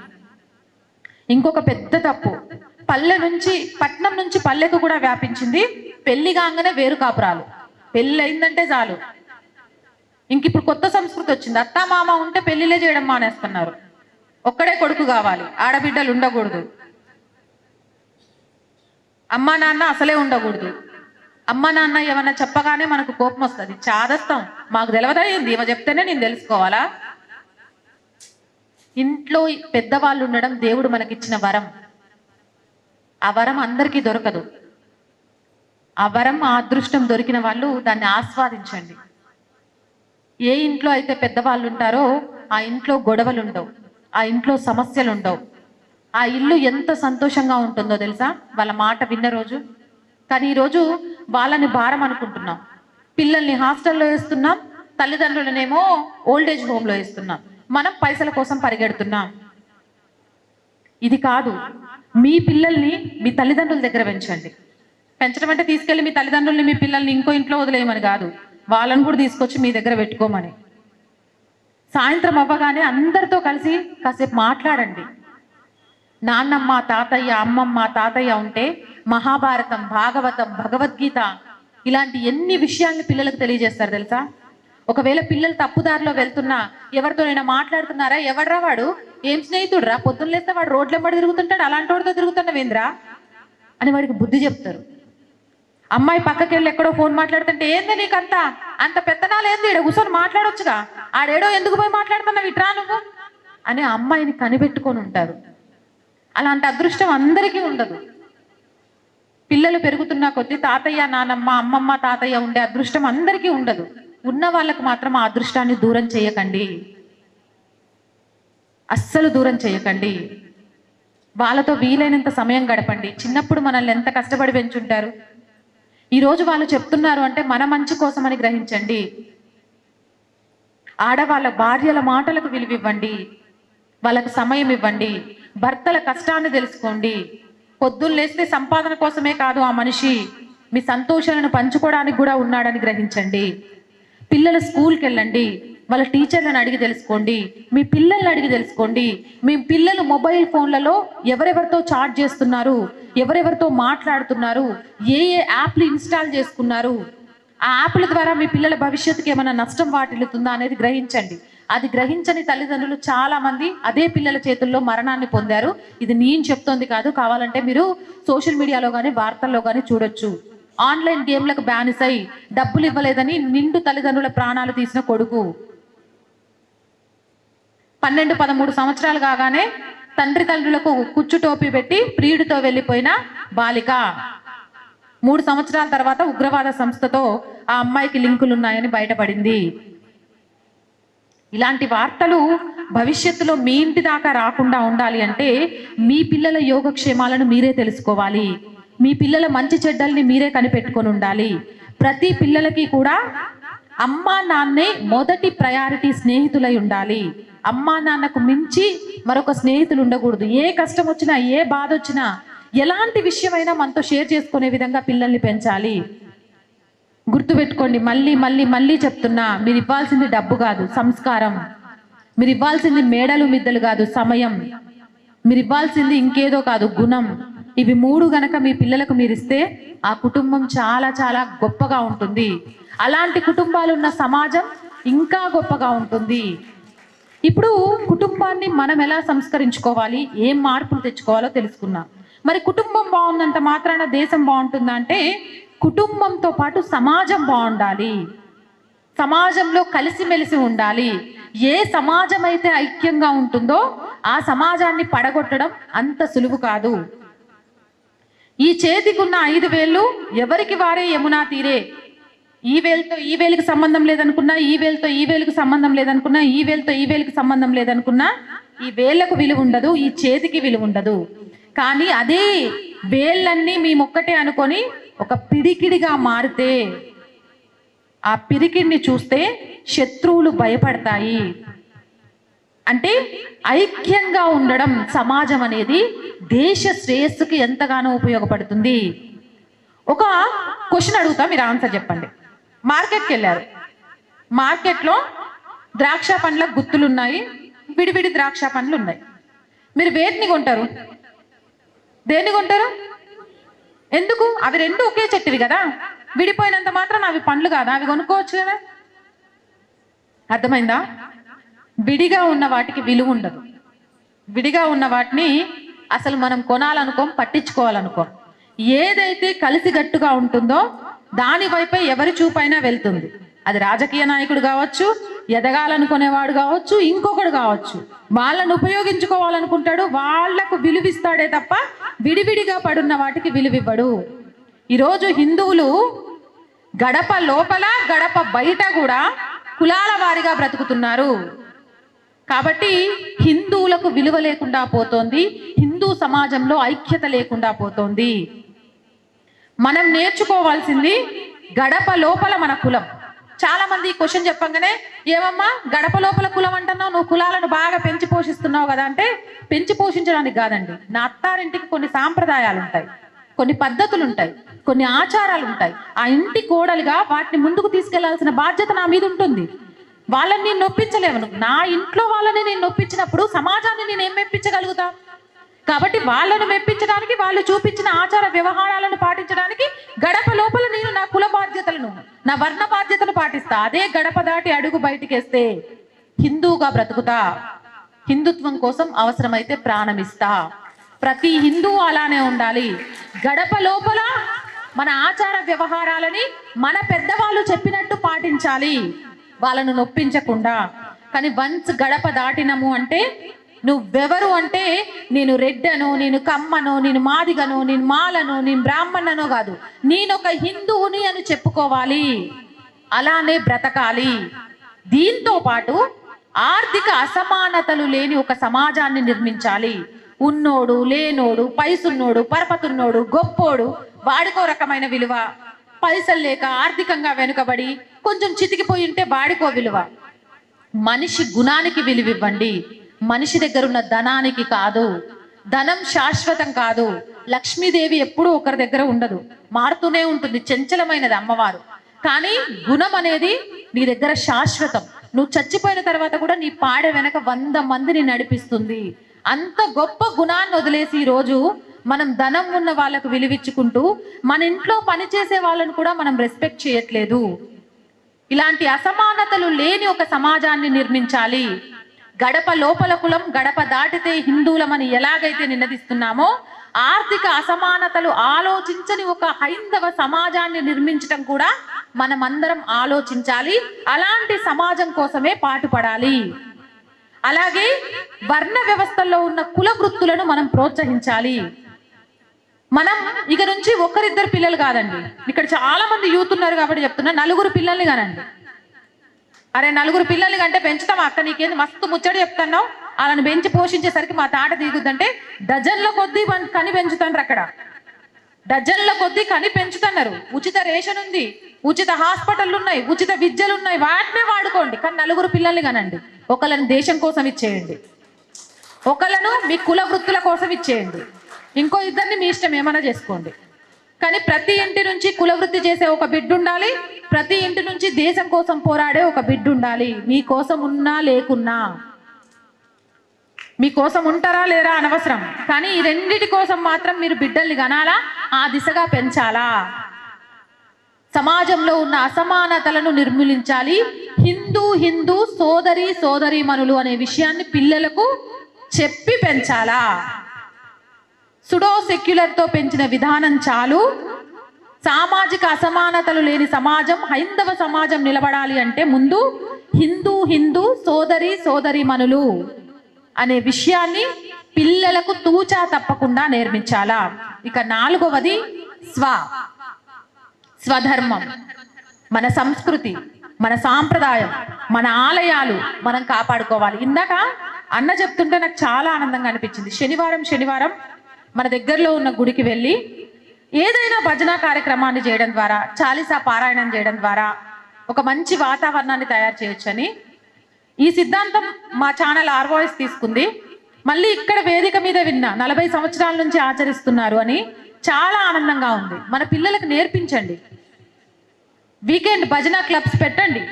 ఇంకొక పెద్ద తప్పు, పల్లె నుంచి, పట్నం నుంచి పల్లెకు కూడా వ్యాపించింది పెళ్లి కాగానే వేరు కాపురాలు. పెళ్ళి అయిందంటే చాలు, ఇంక ఇప్పుడు కొత్త సంస్కృతి వచ్చింది, అత్త మామ ఉంటే పెళ్లిలే చేయడం మానేస్తున్నారు. ఒక్కడే కొడుకు కావాలి, ఆడబిడ్డలు ఉండకూడదు, అమ్మా నాన్న అసలే ఉండకూడదు. అమ్మ నాన్న ఏమన్నా చెప్పగానే మనకు కోపం వస్తుంది, చాదస్తాం, మాకు తెలియదా ఏంది, ఏమో చెప్తేనే నేను తెలుసుకోవాలా? ఇంట్లో పెద్దవాళ్ళు ఉండడం దేవుడు మనకిచ్చిన వరం. ఆ వరం అందరికీ దొరకదు. ఆ వరం, ఆ అదృష్టం దొరికిన వాళ్ళు దాన్ని ఆస్వాదించండి. ఏ ఇంట్లో అయితే పెద్దవాళ్ళు ఉంటారో ఆ ఇంట్లో గొడవలు ఉండవు, ఆ ఇంట్లో సమస్యలు ఉండవు, ఆ ఇల్లు ఎంత సంతోషంగా ఉంటుందో తెలుసా వాళ్ళ మాట విన్న రోజు. కానీ ఈరోజు వాళ్ళని భారం అనుకుంటున్నాం, పిల్లల్ని హాస్టల్లో వేస్తున్నాం, తల్లిదండ్రులనేమో ఓల్డేజ్ హోమ్లో వేస్తున్నాం, మనం పైసల కోసం పరిగెడుతున్నాం. ఇది కాదు. మీ పిల్లల్ని మీ తల్లిదండ్రుల దగ్గర పెంచండి. పెంచడం అంటే తీసుకెళ్ళి మీ తల్లిదండ్రుల్ని మీ పిల్లల్ని ఇంకో ఇంట్లో వదిలేయమని కాదు, వాళ్ళని కూడా తీసుకొచ్చి మీ దగ్గర పెట్టుకోమని. సాయంత్రం అవ్వగానే అందరితో కలిసి కాసేపు మాట్లాడండి. నాన్నమ్మ, తాతయ్య, అమ్మమ్మ, తాతయ్య ఉంటే మహాభారతం, భాగవతం, భగవద్గీత ఇలాంటి ఎన్ని విషయాల్ని పిల్లలకు తెలియజేస్తారు తెలుసా? ఒకవేళ పిల్లలు తప్పుదారిలో వెళ్తున్నా ఎవరితోనైనా మాట్లాడుతున్నారా, ఎవడ్రా వాడు, ఏం స్నేహితుడు రా, పొద్దున్న లేస్తే వాడు రోడ్లెంబడి తిరుగుతుంటాడు, అలాంటి వాడితో తిరుగుతున్నావేంద్రా అని వాడికి బుద్ధి చెప్తారు. అమ్మాయి పక్కకి వెళ్ళి ఎక్కడో ఫోన్ మాట్లాడుతుంటే ఏంది నీకు అంత పెత్తనాలు ఏంది, ఇక్కడ కూర్చొని మాట్లాడొచ్చుగా, ఆడేడో ఎందుకు పోయి మాట్లాడుతున్నావు, ఇట్రా నువ్వు అని అమ్మాయిని కనిపెట్టుకొని ఉంటారు. అలాంటి అదృష్టం అందరికీ ఉండదు. పిల్లలు పెరుగుతున్న కొద్దీ తాతయ్య, నానమ్మ, అమ్మమ్మ, తాతయ్య ఉండే అదృష్టం అందరికీ ఉండదు. ఉన్న వాళ్ళకు మాత్రం ఆ అదృష్టాన్ని దూరం చేయకండి, అస్సలు దూరం చేయకండి. వాళ్ళతో వీలైనంత సమయం గడపండి. చిన్నప్పుడు మనల్ని ఎంత కష్టపడి పెంచుంటారు, ఈరోజు వాళ్ళు చెప్తున్నారు అంటే మన మంచి కోసమని గ్రహించండి. ఆడవాళ్ళ భార్యల మాటలకు విలువివ్వండి, వాళ్ళకు సమయం ఇవ్వండి, భర్తల కష్టాన్ని తెలుసుకోండి. పొద్దున్న లేస్తే సంపాదన కోసమే కాదు ఆ మనిషి మీ సంతోషాలను పంచుకోవడానికి కూడా ఉన్నాడని గ్రహించండి. పిల్లల స్కూల్కి వెళ్ళండి, వాళ్ళ టీచర్లను అడిగి తెలుసుకోండి, మీ పిల్లల్ని అడిగి తెలుసుకోండి. మీ పిల్లలు మొబైల్ ఫోన్లలో ఎవరెవరితో చాట్ చేస్తున్నారు, ఎవరెవరితో మాట్లాడుతున్నారు, ఏ ఏ యాప్లు ఇన్స్టాల్ చేసుకున్నారు, ఆ యాప్ల ద్వారా మీ పిల్లల భవిష్యత్తుకి ఏమైనా నష్టం వాటిల్లుతుందా అనేది గ్రహించండి. అది గ్రహించని తల్లిదండ్రులు చాలా మంది అదే పిల్లల చేతుల్లో మరణాన్ని పొందారు. ఇది నేను చెప్తోంది కాదు, కావాలంటే మీరు సోషల్ మీడియాలో కానీ వార్తల్లో కానీ చూడొచ్చు. ఆన్లైన్ గేమ్లకు బానిస అయి డబ్బులు ఇవ్వలేదని నిండు తల్లిదండ్రుల ప్రాణాలు తీసిన కొడుకు, 12-13 సంవత్సరాలు కాగానే తండ్రులకు కుచ్చు టోపీ పెట్టి ప్రియుడితో వెళ్ళిపోయిన బాలిక, 3 సంవత్సరాల తర్వాత ఉగ్రవాద సంస్థతో ఆ అమ్మాయికి లింకులున్నాయని బయటపడింది. ఇలాంటి వార్తలు భవిష్యత్తులో మీ ఇంటి దాకా రాకుండా ఉండాలి అంటే మీ పిల్లల యోగక్షేమాలను మీరే తెలుసుకోవాలి, మీ పిల్లల మంచి చెడ్డల్ని మీరే కనిపెట్టుకొని ఉండాలి. ప్రతి పిల్లలకి కూడా అమ్మా నాన్నే మొదటి ప్రయారిటీ స్నేహితులై ఉండాలి. అమ్మా నాన్నకు మించి మరొక స్నేహితులు ఉండకూడదు. ఏ కష్టం వచ్చినా, ఏ బాధ వచ్చినా, ఎలాంటి విషయమైనా మనతో షేర్ చేసుకునే విధంగా పిల్లల్ని పెంచాలి. గుర్తుపెట్టుకోండి, మళ్ళీ మళ్ళీ మళ్ళీ చెప్తున్నా, మీరు ఇవ్వాల్సింది డబ్బు కాదు, సంస్కారం. మీరు ఇవ్వాల్సింది మేడలు మిద్దలు కాదు, సమయం. మీరు ఇవ్వాల్సింది ఇంకేదో కాదు, గుణం. ఇవి 3 గనక మీ పిల్లలకు మీరు ఇస్తే ఆ కుటుంబం చాలా చాలా గొప్పగా ఉంటుంది. అలాంటి కుటుంబాలు ఉన్న సమాజం ఇంకా గొప్పగా ఉంటుంది. ఇప్పుడు కుటుంబాన్ని మనం ఎలా సంస్కరించుకోవాలి, ఏం మార్పులు తెచ్చుకోవాలో తెలుసుకున్నాం. మరి కుటుంబం బాగున్నంత మాత్రాన దేశం బాగుంటుందా అంటే, కుటుంబంతో పాటు సమాజం బాగుండాలి, సమాజంలో కలిసిమెలిసి ఉండాలి. ఏ సమాజం అయితే ఐక్యంగా ఉంటుందో ఆ సమాజాన్ని పడగొట్టడం అంత సులువు కాదు. ఈ చేతికున్న 5 వేళ్ళు ఎవరికి వారే యమునా తీరే. ఈ వేలుతో ఈ వేలికి సంబంధం లేదనుకున్నా, ఈ వేలుతో ఈ వేలికి సంబంధం లేదనుకున్నా, ఈ వేలుతో ఈ వేలికి సంబంధం లేదనుకున్నా, ఈ వేళ్లకు విలువ ఉండదు, ఈ చేతికి విలువ ఉండదు. కానీ అదే వేళ్ళన్నీ మేమొక్కటే అనుకొని ఒక పిడికిడిగా మారితే, ఆ పిరికిడిని చూస్తే శత్రువులు భయపడతాయి. అంటే ఐక్యంగా ఉండడం సమాజం అనేది దేశ శ్రేయస్సుకి ఎంతగానో ఉపయోగపడుతుంది. ఒక క్వశ్చన్ అడుగుతా, మీరు ఆన్సర్ చెప్పండి. మార్కెట్కి వెళ్ళారు, మార్కెట్లో ద్రాక్ష పండ్ల గుత్తులు ఉన్నాయి, విడివిడి ద్రాక్ష పండ్లు ఉన్నాయి. మీరు వేటిని కొంటారు? దేన్ని కొంటారు? ఎందుకు? అవి 2 ఒకే చెట్టువి కదా, విడిపోయినంత మాత్రం అవి పండ్లు కాదా? అవి కొనుక్కోవచ్చు కదా. అర్థమైందా? విడిగా ఉన్న వాటికి విలువ ఉండదు. విడిగా ఉన్న వాటిని అసలు మనం కొనాలనుకోం, పట్టించుకోవాలనుకోం. ఏదైతే కలిసిగట్టుగా ఉంటుందో దాని వైపే ఎవరి చూపైనా వెళ్తుంది. అది రాజకీయ నాయకుడు కావచ్చు, ఎదగాలనుకునేవాడు కావచ్చు, ఇంకొకడు కావచ్చు. వాళ్ళను ఉపయోగించుకోవాలనుకుంటాడు, వాళ్లకు విలువిస్తాడే తప్ప విడివిడిగా పడున్న వాటికి విలువివ్వడు. ఈరోజు హిందువులు గడప లోపల గడప బయట కూడా కులాల వారిగా బ్రతుకుతున్నారు. కాబట్టి హిందువులకు విలువ లేకుండా పోతోంది, హిందూ సమాజంలో ఐక్యత లేకుండా పోతోంది. మనం నేర్చుకోవాల్సింది గడప లోపల మన కులం. చాలా మంది క్వశ్చన్ చెప్పంగానే, ఏమమ్మా గడప లోపల కులం అంటున్నావు, నువ్వు కులాలను బాగా పెంచి పోషిస్తున్నావు కదా అంటే, పెంచి పోషించడానికి కాదండి. నా అత్తారింటికి కొన్ని సాంప్రదాయాలు ఉంటాయి, కొన్ని పద్ధతులు ఉంటాయి, కొన్ని ఆచారాలు ఉంటాయి. ఆ ఇంటి కోడలుగా వాటిని ముందుకు తీసుకెళ్లాల్సిన బాధ్యత నా మీద ఉంటుంది. వాళ్ళని నేను నొప్పించలేను. నా ఇంట్లో వాళ్ళని నేను నొప్పించినప్పుడు సమాజాన్ని నేను ఏం మెప్పించగలుగుతా? కాబట్టి వాళ్ళను మెప్పించడానికి, వాళ్ళు చూపించిన ఆచార వ్యవహారాలను పాటించడానికి గడప లోపల నేను నా కుల బాధ్యతలను, నా వర్ణ బాధ్యతను పాటిస్తా. అదే గడప దాటి అడుగు బయటికేస్తే హిందూగా బ్రతుకుతా. హిందుత్వం కోసం అవసరమైతే ప్రాణమిస్తా. ప్రతి హిందువు అలానే ఉండాలి. గడప లోపల మన ఆచార వ్యవహారాలని మన పెద్దవాళ్ళు చెప్పినట్టు పాటించాలి, వాళ్ళను నొప్పించకుండా. కానీ వన్స్ గడప దాటినము అంటే, నువ్వెవరు అంటే, నేను రెడ్డను, నేను కమ్మను, నేను మాదిగను, నేను మాలను, నేను బ్రాహ్మణను కాదు, నేనొక హిందువుని అని చెప్పుకోవాలి. అలానే బ్రతకాలి. దీంతో పాటు ఆర్థిక అసమానతలు లేని ఒక సమాజాన్ని నిర్మించాలి. ఉన్నోడు లేనోడు, పైసున్నోడు పరపతున్నోడు, గొప్పోడు వాడికో రకమైన విలువ, పైసలు లేక ఆర్థికంగా వెనుకబడి కొంచెం చితికిపోయి ఉంటే వాడికో విలువ. మనిషి గుణానికి విలువివ్వండి, మనిషి దగ్గర ఉన్న ధనానికి కాదు. ధనం శాశ్వతం కాదు. లక్ష్మీదేవి ఎప్పుడూ ఒకరి దగ్గర ఉండదు, మారుతూనే ఉంటుంది, చంచలమైనది అమ్మవారు. కానీ గుణం అనేది నీ దగ్గర శాశ్వతం. నువ్వు చచ్చిపోయిన తర్వాత కూడా నీ పాడె వెనక 100 మందిని నడిపిస్తుంది. అంత గొప్ప గుణాన్ని వదిలేసి ఈరోజు మనం ధనం ఉన్న వాళ్ళకు విలువిచ్చుకుంటూ మన ఇంట్లో పనిచేసే వాళ్ళను కూడా మనం రెస్పెక్ట్ చేయట్లేదు. ఇలాంటి అసమానతలు లేని ఒక సమాజాన్ని నిర్మించాలి. గడప లోపల కులం, గడప దాటితే హిందువులమని ఎలాగైతే నినదిస్తున్నామో, ఆర్థిక అసమానతలు ఆలోచించని ఒక హైందవ సమాజాన్ని నిర్మించడం కూడా మనమందరం ఆలోచించాలి. అలాంటి సమాజం కోసమే పాటుపడాలి. అలాగే వర్ణ వ్యవస్థల్లో ఉన్న కుల వృత్తులను మనం ప్రోత్సహించాలి. మనం ఇక నుంచి 1-2 పిల్లలు కాదండి, ఇక్కడ చాలా మంది యూత్ ఉన్నారు కాబట్టి చెప్తున్నా, 4 పిల్లల్ని కానండి. అరే 4 పిల్లల్ని కంటే పెంచుతాం అక్క, నీకేంది మస్తు ముచ్చడి చెప్తున్నావు, వాళ్ళని పెంచి పోషించేసరికి మా తాట దిగుద్దంటే డజన్ల కొద్దీ కని పెంచుతాండ్రు. అక్కడ డజన్ల కొద్దీ కని పెంచుతున్నారు. ఉచిత రేషన్ ఉంది, ఉచిత హాస్పిటల్ ఉన్నాయి, ఉచిత విద్యలు ఉన్నాయి, వాటినే వాడుకోండి. కానీ 4 పిల్లల్ని కానండి. ఒకళ్ళని దేశం కోసం ఇచ్చేయండి, ఒకళ్ళను మీ కుల వృత్తుల కోసం ఇచ్చేయండి, ఇంకో 2 మీ ఇష్టం ఏమైనా చేసుకోండి. కానీ ప్రతి ఇంటి నుంచి కుల వృత్తి చేసే ఒక బిడ్డ ఉండాలి, ప్రతి ఇంటి నుంచి దేశం కోసం పోరాడే ఒక బిడ్డ ఉండాలి. మీకోసం ఉన్నా లేకున్నా, మీకోసం ఉంటారా లేరా అనవసరం, కానీ ఈ రెండిటి కోసం మాత్రం మీరు బిడ్డల్ని కనాలా, ఆ దిశగా పెంచాలా. సమాజంలో ఉన్న అసమానతలను నిర్మూలించాలి. హిందూ సోదరీమణులు అనే విషయాన్ని పిల్లలకు చెప్పి పెంచాలా. సుడో సెక్యులర్తో పెంచిన విధానం చాలు. సామాజిక అసమానతలు లేని సమాజం, హైందవ సమాజం నిలబడాలి అంటే ముందు హిందూ సోదరీమణులు అనే విషయాన్ని పిల్లలకు తూచా తప్పకుండా నేర్పించాలా. ఇక 4వది స్వధర్మం. మన సంస్కృతి, మన సాంప్రదాయం, మన ఆలయాలు మనం కాపాడుకోవాలి. ఇందాక అన్న చెప్తుంటే నాకు చాలా ఆనందంగా అనిపించింది. శనివారం మన దగ్గరలో ఉన్న గుడికి వెళ్ళి ఏదైనా భజన కార్యక్రమాన్ని చేయడం ద్వారా, చాలీసా పారాయణం చేయడం ద్వారా ఒక మంచి వాతావరణాన్ని తయారు చేయొచ్చని ఈ సిద్ధాంతం మా ఛానల్ ఆర్ వాయిస్ తీసుకుంది. మళ్ళీ ఇక్కడ వేదిక మీద విన్నా 40 సంవత్సరాల నుంచి ఆచరిస్తున్నారు అని చాలా ఆనందంగా ఉంది. మన పిల్లలకు నేర్పించండి. వీకెండ్ భజన క్లబ్స్ పెట్టండి.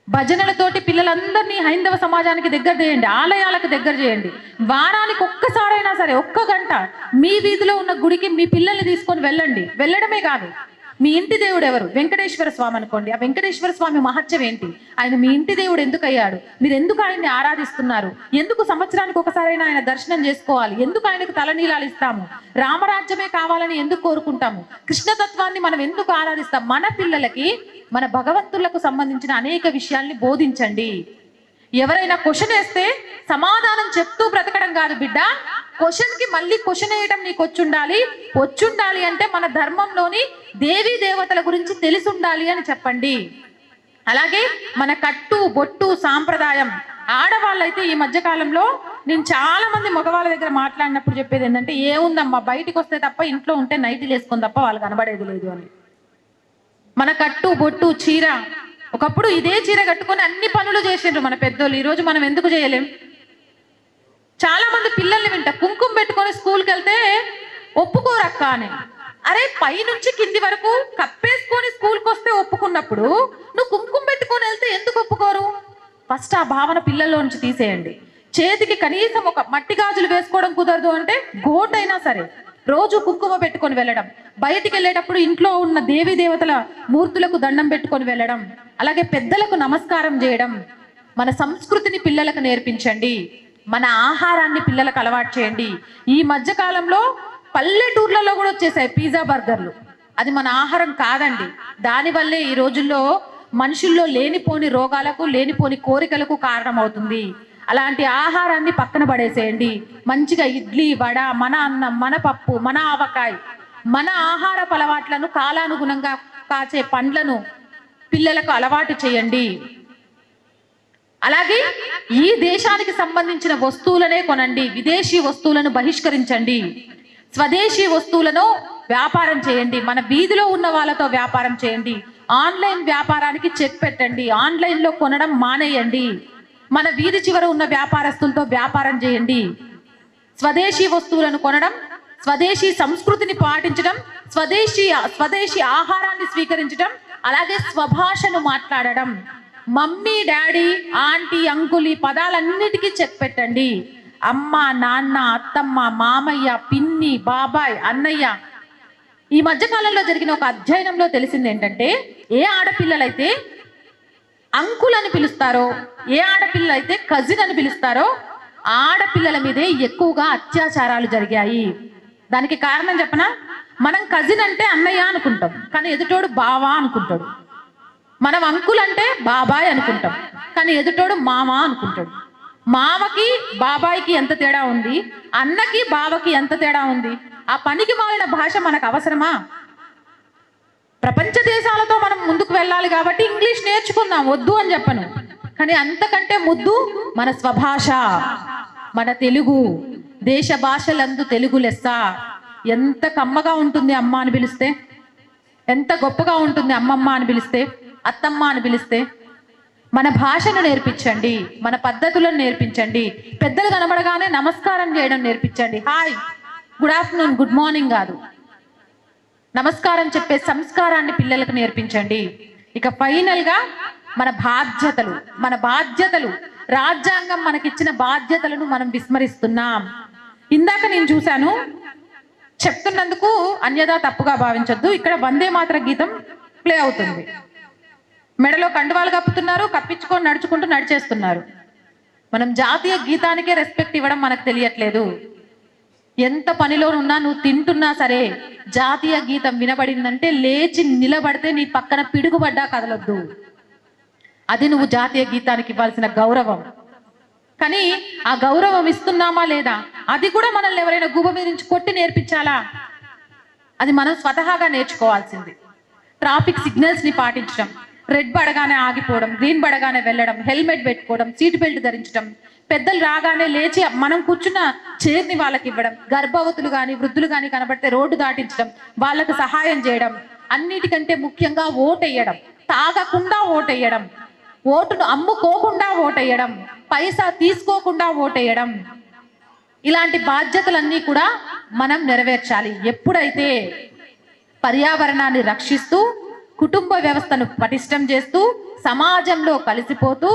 భజనలతోటి పిల్లలందరినీ హైందవ సమాజానికి దగ్గర చేయండి, ఆలయాలకు దగ్గర చేయండి. వారానికి ఒక్కసారైనా సరే, ఒక్క గంట మీ వీధిలో ఉన్న గుడికి మీ పిల్లల్ని తీసుకొని వెళ్ళండి. వెళ్ళడమే కాదు, మీ ఇంటి దేవుడు ఎవరు? వెంకటేశ్వర స్వామి అనుకోండి. ఆ వెంకటేశ్వర స్వామి మహత్యం ఏంటి? ఆయన మీ ఇంటి దేవుడు ఎందుకు అయ్యాడు? మీరు ఎందుకు ఆయన్ని ఆరాధిస్తున్నారు? ఎందుకు సంవత్సరానికి ఒకసారైనా ఆయన దర్శనం చేసుకోవాలి? ఎందుకు ఆయనకు తలనీలాలు ఇస్తాము? రామరాజ్యమే కావాలని ఎందుకు కోరుకుంటాము? కృష్ణతత్వాన్ని మనం ఎందుకు ఆరాధిస్తాం? మన పిల్లలకి మన భగవంతులకు సంబంధించిన అనేక విషయాల్ని బోధించండి. ఎవరైనా క్వశ్చన్ వేస్తే సమాధానం చెప్తూ బ్రతకడం కాదు బిడ్డ, క్వశ్చన్ కి మళ్ళీ క్వశ్చన్ వేయడం నీకు వచ్చుండాలి అంటే మన ధర్మంలోని దేవీ దేవతల గురించి తెలిసి ఉండాలి అని చెప్పండి. అలాగే మన కట్టు బొట్టు సాంప్రదాయం. ఆడవాళ్ళైతే ఈ మధ్య కాలంలో నేను చాలా మంది మగవాళ్ళ దగ్గర మాట్లాడినప్పుడు చెప్పేది ఏంటంటే, ఏముందమ్మా బయటికి వస్తే తప్ప, ఇంట్లో ఉంటే నైటీలు వేసుకొని తప్ప వాళ్ళు కనబడేది లేదు అని. మన కట్టు బొట్టు చీర, ఒకప్పుడు ఇదే చీర కట్టుకొని అన్ని పనులు చేసిండ్రు మన పెద్దోళ్ళు. ఈరోజు మనం ఎందుకు చేయలేం? చాలా మంది పిల్లల్ని వింట కుంకుమ పెట్టుకొని స్కూల్కి వెళ్తే ఒప్పుకోరక్క అని. అరే, పైనుంచి కింది వరకు కప్పేసుకొని స్కూల్కి వస్తే ఒప్పుకున్నప్పుడు నువ్వు కుంకుమ పెట్టుకొని వెళ్తే ఎందుకు ఒప్పుకోరు? ఫస్ట్ ఆ భావన పిల్లల్లో నుంచి తీసేయండి. చేతికి కనీసం ఒక మట్టి గాజులు వేసుకోవడం కుదరదు అంటే గోటైనా సరే రోజు కుంకుమ పెట్టుకొని వెళ్ళడం. బయటికి వెళ్ళేటప్పుడు ఇంట్లో ఉన్న దేవీ దేవతల మూర్తులకు దండం పెట్టుకొని వెళ్ళడం. అలాగే పెద్దలకు నమస్కారం చేయడం. మన సంస్కృతిని పిల్లలకు నేర్పించండి. మన ఆహారాన్ని పిల్లలకు అలవాటు చేయండి. ఈ మధ్య కాలంలో పల్లెటూర్లలో కూడా వచ్చేసాయి పిజ్జా బర్గర్లు. అది మన ఆహారం కాదండి. దానివల్లే ఈ రోజుల్లో మనుషుల్లో లేనిపోని రోగాలకు, లేనిపోని కోరికలకు కారణమవుతుంది. అలాంటి ఆహారాన్ని పక్కన పడేసేయండి. మంచిగా ఇడ్లీ, వడ, మన అన్నం, మన పప్పు, మన ఆవకాయ, మన ఆహారపు అలవాట్లను, కాలానుగుణంగా కాచే పండ్లను పిల్లలకు అలవాటు చేయండి. అలాగే ఈ దేశానికి సంబంధించిన వస్తువులనే కొనండి. విదేశీ వస్తువులను బహిష్కరించండి. స్వదేశీ వస్తువులను వ్యాపారం చేయండి. మన వీధిలో ఉన్న వాళ్ళతో వ్యాపారం చేయండి. ఆన్లైన్ వ్యాపారానికి చెక్ పెట్టండి. ఆన్లైన్లో కొనడం మానేయండి. మన వీధి చివర ఉన్న వ్యాపారస్తులతో వ్యాపారం చేయండి. స్వదేశీ వస్తువులను కొనడం, స్వదేశీ సంస్కృతిని పాటించడం, స్వదేశీ ఆహారాన్ని స్వీకరించడం, అలాగే స్వభాషను మాట్లాడడం. మమ్మీ, డాడీ, ఆంటీ, అంకుల్ ఈ పదాలన్నిటికీ చెక్ పెట్టండి. అమ్మ, నాన్న, అత్తమ్మ, మామయ్య, పిన్ని, బాబాయ్, అన్నయ్య. ఈ మధ్యకాలంలో జరిగిన ఒక అధ్యయనంలో తెలిసింది ఏంటంటే, ఏ ఆడపిల్లలైతే అంకుల్ అని పిలుస్తారో, ఏ ఆడపిల్లలైతే కజిన్ అని పిలుస్తారో, ఆడపిల్లల మీదే ఎక్కువగా అత్యాచారాలు జరిగాయి. దానికి కారణం చెప్పనా? మనం కజిన్ అంటే అన్నయ్య అనుకుంటాం, కానీ ఎదుటోడు బావా అనుకుంటాడు. మనం అంకుల్ అంటే బాబాయ్ అనుకుంటాం, కానీ ఎదుటోడు మామ అనుకుంటాడు. మామకి బాబాయికి ఎంత తేడా ఉంది, అన్నకి బావకి ఎంత తేడా ఉంది. ఆ పనికి మాలిన భాష మనకు అవసరమా? ప్రపంచ దేశాలతో మనం ముందుకు వెళ్ళాలి కాబట్టి ఇంగ్లీష్ నేర్చుకుందాం, వద్దు అని చెప్పను. కానీ అంతకంటే ముద్దు మన స్వభాష, మన తెలుగు. దేశ భాషలందు తెలుగు లెస్స. ఎంత కమ్మగా ఉంటుంది అమ్మ అని పిలిస్తే, ఎంత గొప్పగా ఉంటుంది అమ్మమ్మ అని పిలిస్తే, అత్తమ్మ అని పిలిస్తే. మన భాషను నేర్పించండి, మన పద్ధతులను నేర్పించండి. పెద్దలు కనబడగానే నమస్కారం చేయడం నేర్పించండి. Hi, good afternoon, good morning కాదు. నమస్కారం చెప్పే సంస్కారాన్ని పిల్లలకు నేర్పించండి. ఇక ఫైనల్ గా మన బాధ్యతలు రాజ్యాంగం మనకిచ్చిన బాధ్యతలను మనం విస్మరిస్తున్నాం. ఇందాక నేను చూశాను, చెప్తున్నందుకు అన్యదా తప్పుగా భావించొద్దు. ఇక్కడ వందే మాతర గీతం ప్లే అవుతుంది, మెడలో కండువాలు కప్పుతున్నారు, కప్పించుకొని నడిచేస్తున్నారు. మనం జాతీయ గీతానికే రెస్పెక్ట్ ఇవ్వడం మనకు తెలియట్లేదు. ఎంత పనిలో ఉన్నా, నువ్వు తింటున్నా సరే జాతీయ గీతం వినబడిందంటే లేచి నిలబడితే నీ పక్కన పిడుగుపడ్డా కదలొద్దు. అది నువ్వు జాతీయ గీతానికి ఇవ్వాల్సిన గౌరవం. కానీ ఆ గౌరవం ఇస్తున్నామా లేదా, అది కూడా మనల్ని ఎవరైనా గుబ మీద నుంచి కొట్టి నేర్పించాలా? అది మనం స్వతహాగా నేర్చుకోవాల్సింది. ట్రాఫిక్ సిగ్నల్స్ ని పాటించడం, రెడ్ పడగానే ఆగిపోవడం, గ్రీన్ పడగానే వెళ్ళడం, హెల్మెట్ పెట్టుకోవడం, సీట్ బెల్ట్ ధరించడం, పెద్దలు రాగానే లేచి మనం కూర్చున్న చైర్ని వాళ్ళకి ఇవ్వడం, గర్భవతులు కానీ వృద్ధులు కానీ కనబడితే రోడ్డు దాటించడం, వాళ్ళకు సహాయం చేయడం, అన్నిటికంటే ముఖ్యంగా ఓటేయడం, తాగకుండా ఓటేయడం, ఓటును అమ్ముకోకుండా ఓటేయడం, పైసా తీసుకోకుండా ఓటేయడం, ఇలాంటి బాధ్యతలన్నీ కూడా మనం నెరవేర్చాలి. ఎప్పుడైతే పర్యావరణాన్ని రక్షిస్తూ, కుటుంబ వ్యవస్థను పటిష్టం చేస్తూ, సమాజంలో కలిసిపోతూ,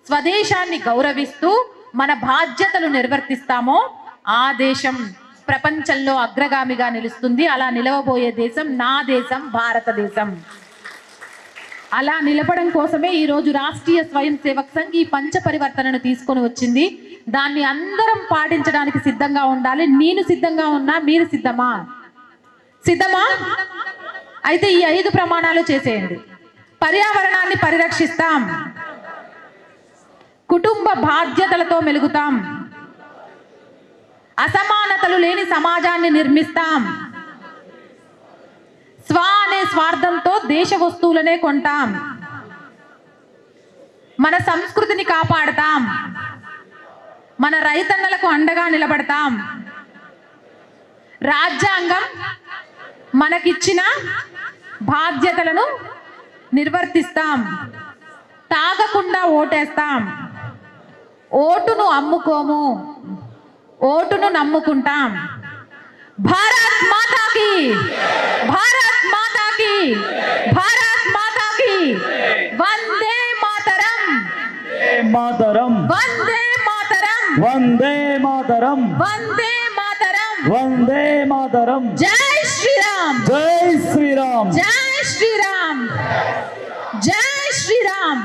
స్వదేశాన్ని గౌరవిస్తూ మన బాధ్యతలు నిర్వర్తిస్తామో ఆ దేశం ప్రపంచంలో అగ్రగామిగా నిలుస్తుంది. అలా నిలవబోయే దేశం నా దేశం, భారతదేశం. అలా నిలపడం కోసమే ఈరోజు రాష్ట్రీయ స్వయం సేవక్ సంఘ్ ఈ పంచ పరివర్తనను తీసుకొని వచ్చింది. దాన్ని అందరం పాటించడానికి సిద్ధంగా ఉండాలి. నేను సిద్ధంగా ఉన్నా, మీరు సిద్ధమా? అయితే ఈ 5 ప్రమాణాలు చేసేయండి. పర్యావరణాన్ని పరిరక్షిస్తాం, కుటుంబ బాధ్యతలతో మెలుగుతాం, అసమానతలు లేని సమాజాన్ని నిర్మిస్తాం, అనే స్వార్థంతో దేశ వస్తువులనే కొంటాం, మన సంస్కృతిని కాపాడతాం, మన రైతన్నలకు అండగా నిలబడతాం, రాజ్యాంగం మనకిచ్చిన బాధ్యతలను నిర్వర్తిస్తాం, తాగకుండా ఓటేస్తాం, ఓటును అమ్ముకోము, ఓటును నమ్ముకుంటాం. భారత్ మాతాకి, భారత్ మాతాకి, భారత్ మాతాకి. వందే మాతరం, మాతరం, వందే మాతరం, వందే మాతరం, వందే మాతరం, వందే మాతరం. జై శ్రీరామ్, జై శ్రీరామ్, జై శ్రీరామ్, జై శ్రీరామ్.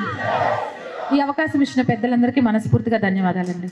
ఈ అవకాశం ఇచ్చిన పెద్దలందరికీ మనస్ఫూర్తిగా ధన్యవాదాలండి.